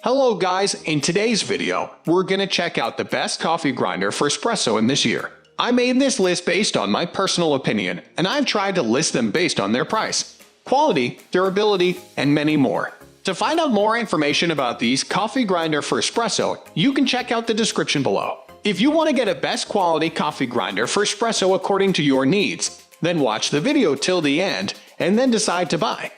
Hello guys, in today's video, we're gonna check out the best coffee grinder for espresso in this year. I made this list based on my personal opinion, and I've tried to list them based on their price, quality, durability, and many more. To find out more information about these coffee grinder for espresso, you can check out the description below. If you want to get a best quality coffee grinder for espresso according to your needs, then watch the video till the end, and then decide to buy.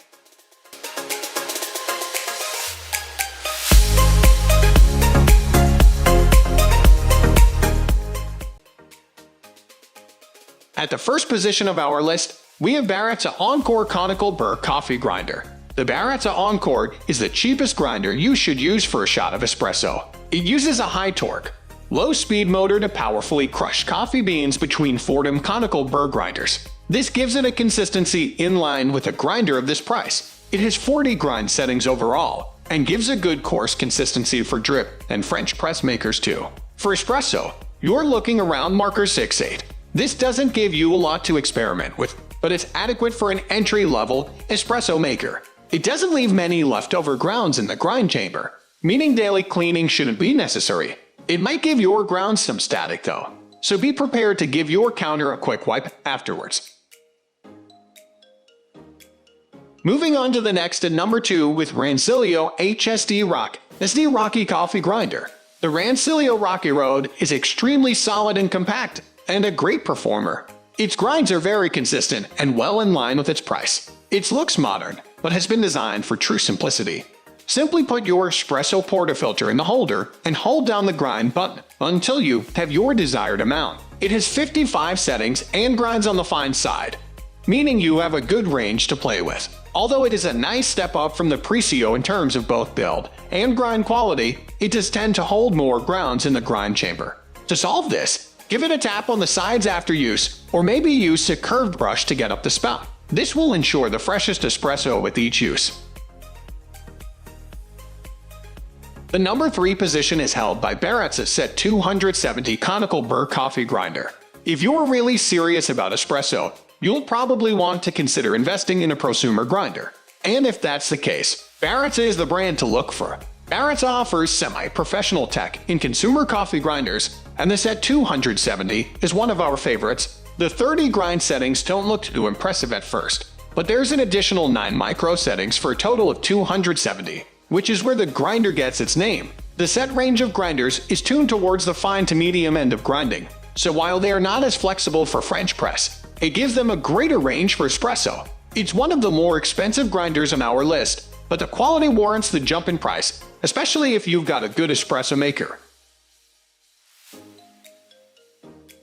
At the first position of our list, we have Baratza Encore Conical Burr Coffee Grinder. The Baratza Encore is the cheapest grinder you should use for a shot of espresso. It uses a high torque, low-speed motor to powerfully crush coffee beans between Fordham Conical Burr grinders. This gives it a consistency in line with a grinder of this price. It has 40 grind settings overall, and gives a good coarse consistency for drip and French press makers too. For espresso, you're looking around marker 6-8. This doesn't give you a lot to experiment with, but it's adequate for an entry-level espresso maker. It doesn't leave many leftover grounds in the grind chamber, meaning daily cleaning shouldn't be necessary. It might give your grounds some static though, so be prepared to give your counter a quick wipe afterwards. Moving on to the next at number 2 with Rancilio Hsd-roc-sd Coffee Grinder. The Rancilio Rocky Road is extremely solid and compact, and a great performer. Its grinds are very consistent and well in line with its price. It looks modern, but has been designed for true simplicity. Simply put your espresso portafilter in the holder and hold down the grind button until you have your desired amount. It has 55 settings and grinds on the fine side, meaning you have a good range to play with. Although it is a nice step up from the Capresso in terms of both build and grind quality, it does tend to hold more grounds in the grind chamber. To solve this, give it a tap on the sides after use, or maybe use a curved brush to get up the spout. This will ensure the freshest espresso with each use. The number 3 position is held by Baratza Sette 270 Conical Burr Coffee Grinder. If you're really serious about espresso, you'll probably want to consider investing in a prosumer grinder. And if that's the case, Baratza is the brand to look for. Baratza offers semi-professional tech in consumer coffee grinders, and the Sette 270 is one of our favorites. The 30 grind settings don't look too impressive at first, but there's an additional 9 micro settings for a total of 270, which is where the grinder gets its name. The Sette range of grinders is tuned towards the fine to medium end of grinding, so while they are not as flexible for French press, it gives them a greater range for espresso. It's one of the more expensive grinders on our list, but the quality warrants the jump in price, especially if you've got a good espresso maker.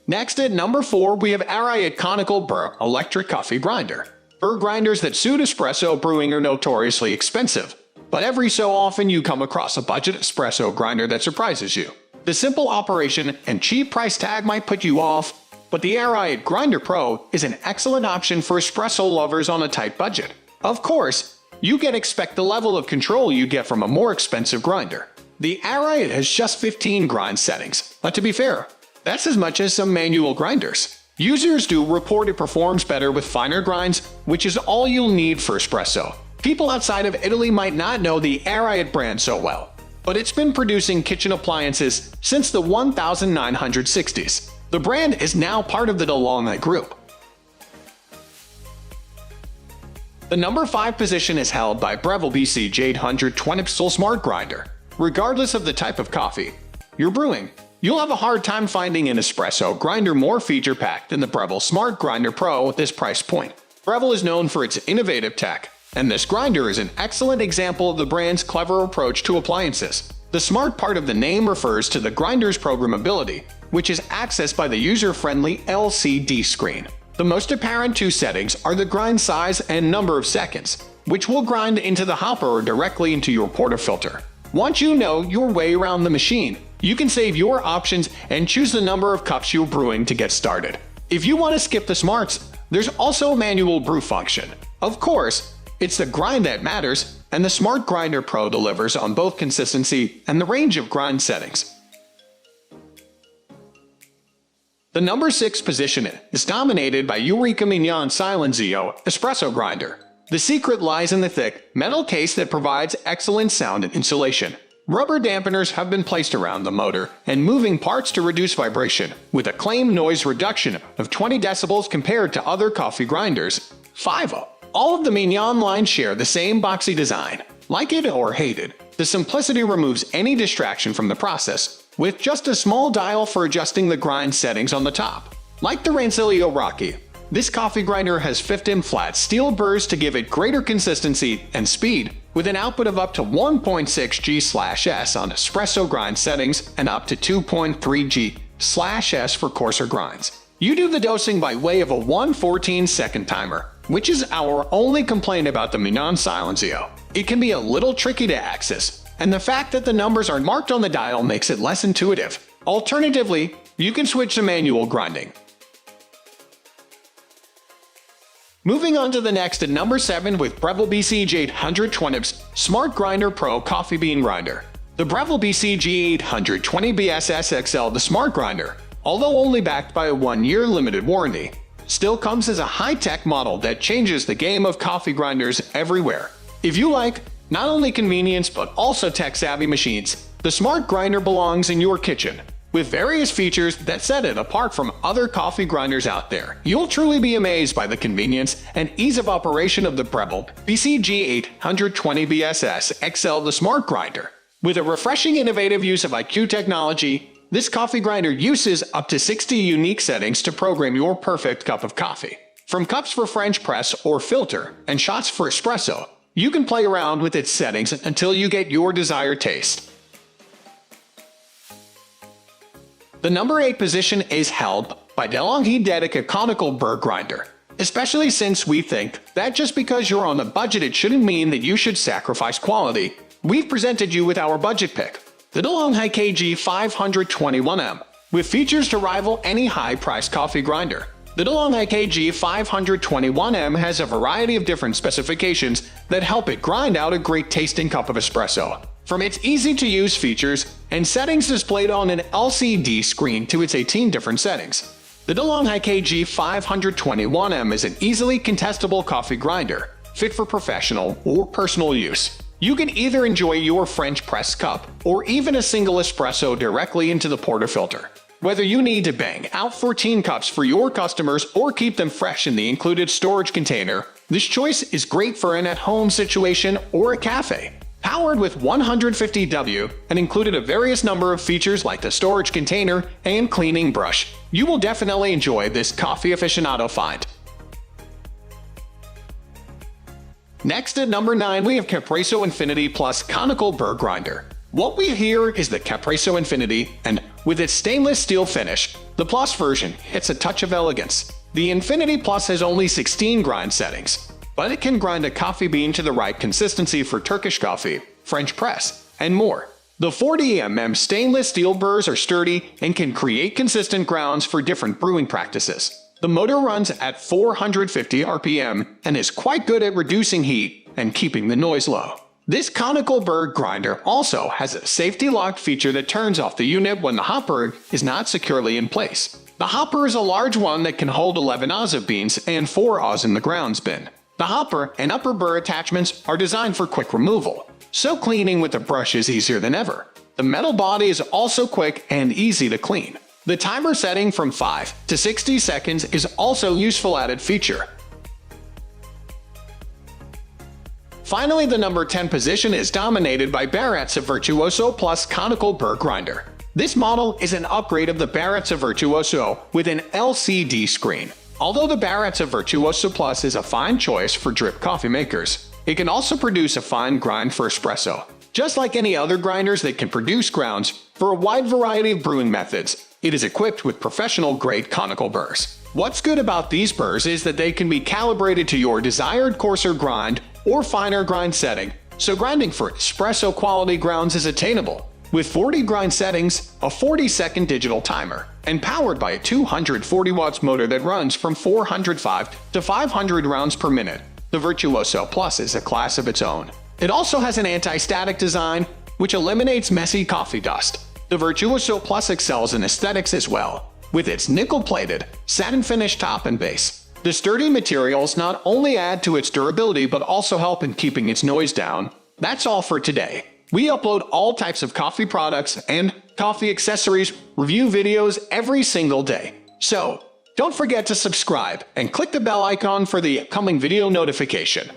Next at number 4 we have Ariete Conical Burr Electric Coffee Grinder. Burr grinders that suit espresso brewing are notoriously expensive, but every so often you come across a budget espresso grinder that surprises you. The simple operation and cheap price tag might put you off, but the Ariete Grinder Pro is an excellent option for espresso lovers on a tight budget. Of course, you can expect the level of control you get from a more expensive grinder. The Ariete has just 15 grind settings, but to be fair, that's as much as some manual grinders. Users do report it performs better with finer grinds, which is all you'll need for espresso. People outside of Italy might not know the Ariete brand so well, but it's been producing kitchen appliances since the 1960s. The brand is now part of the DeLonghi Group. The number 5 position is held by Breville BC 820 Smart Grinder. Regardless of the type of coffee you're brewing, you'll have a hard time finding an espresso grinder more feature-packed than the Breville Smart Grinder Pro at this price point. Breville is known for its innovative tech, and this grinder is an excellent example of the brand's clever approach to appliances. The smart part of the name refers to the grinder's programmability, which is accessed by the user-friendly LCD screen. The most apparent 2 settings are the grind size and number of seconds, which will grind into the hopper or directly into your portafilter. Once you know your way around the machine, you can save your options and choose the number of cups you're brewing to get started. If you want to skip the smarts, there's also a manual brew function. Of course, it's the grind that matters, and the Smart Grinder Pro delivers on both consistency and the range of grind settings. The number 6 position is dominated by Eureka Mignon Silenzio Espresso Grinder. The secret lies in the thick, metal case that provides excellent sound and insulation. Rubber dampeners have been placed around the motor and moving parts to reduce vibration, with a claimed noise reduction of 20 decibels compared to other coffee grinders. 5. All of the Mignon lines share the same boxy design. Like it or hate it, the simplicity removes any distraction from the process, with just a small dial for adjusting the grind settings on the top. Like the Rancilio Rocky, this coffee grinder has 15 flat steel burrs to give it greater consistency and speed, with an output of up to 1.6 G/S on espresso grind settings and up to 2.3 G/S for coarser grinds. You do the dosing by way of a 1/14-second timer, which is our only complaint about the Mignon Silenzio. It can be a little tricky to access, and the fact that the numbers are marked on the dial makes it less intuitive. Alternatively, you can switch to manual grinding. Moving on to the next at number 7 with Breville BCG820 Smart Grinder Pro Coffee Bean Grinder. The Breville BCG820 BSS XL, the Smart Grinder, although only backed by a 1-year limited warranty, still comes as a high-tech model that changes the game of coffee grinders everywhere. If you like not only convenience but also tech-savvy machines, the Smart Grinder belongs in your kitchen. With various features that set it apart from other coffee grinders out there, you'll truly be amazed by the convenience and ease of operation of the Breville BCG820 BSS XL, the Smart Grinder. With a refreshing innovative use of IQ technology, this coffee grinder uses up to 60 unique settings to program your perfect cup of coffee. From cups for French press or filter and shots for espresso, you can play around with its settings until you get your desired taste. The number 8 position is held by DeLonghi Dedica Conical Burr Grinder. Especially since we think that just because you're on a budget it shouldn't mean that you should sacrifice quality, we've presented you with our budget pick, the DeLonghi KG521M, with features to rival any high-priced coffee grinder. The DeLonghi KG521M has a variety of different specifications that help it grind out a great-tasting cup of espresso. From its easy-to-use features and settings displayed on an LCD screen to its 18 different settings, the DeLonghi KG521M is an easily contestable coffee grinder, fit for professional or personal use. You can either enjoy your French press cup or even a single espresso directly into the portafilter. Whether you need to bang out 14 cups for your customers or keep them fresh in the included storage container, this choice is great for an at-home situation or a cafe. Powered with 150W and included a various number of features like the storage container and cleaning brush, you will definitely enjoy this coffee aficionado find. Next at number 9 we have Capresso Infinity Plus Conical Burr Grinder. What we hear is the Capresso Infinity, and with its stainless steel finish, the Plus version hits a touch of elegance. The Infinity Plus has only 16 grind settings, but it can grind a coffee bean to the right consistency for Turkish coffee, French press, and more. The 40mm stainless steel burrs are sturdy and can create consistent grounds for different brewing practices. The motor runs at 450 RPM and is quite good at reducing heat and keeping the noise low. This conical burr grinder also has a safety lock feature that turns off the unit when the hopper is not securely in place. The hopper is a large one that can hold 11 Oz of beans and 4 Oz in the grounds bin. The hopper and upper burr attachments are designed for quick removal, so cleaning with a brush is easier than ever. The metal body is also quick and easy to clean. The timer setting from 5 to 60 seconds is also a useful added feature. Finally, the number 10 position is dominated by Baratza Virtuoso Plus Conical Burr Grinder. This model is an upgrade of the Baratza Virtuoso with an LCD screen. Although the Baratza Virtuoso Plus is a fine choice for drip coffee makers, it can also produce a fine grind for espresso. Just like any other grinders that can produce grounds for a wide variety of brewing methods, it is equipped with professional-grade conical burrs. What's good about these burrs is that they can be calibrated to your desired coarser grind or finer grind setting, so grinding for espresso quality grounds is attainable. With 40 grind settings, a 40-second digital timer, and powered by a 240 watts motor that runs from 405 to 500 rounds per minute, the Virtuoso Plus is a class of its own. It also has an anti-static design, which eliminates messy coffee dust. The Virtuoso Plus excels in aesthetics as well, with its nickel-plated, satin-finished top and base. The sturdy materials not only add to its durability but also help in keeping its noise down. That's all for today. We upload all types of coffee products and coffee accessories review videos every single day. So, don't forget to subscribe and click the bell icon for the upcoming video notification.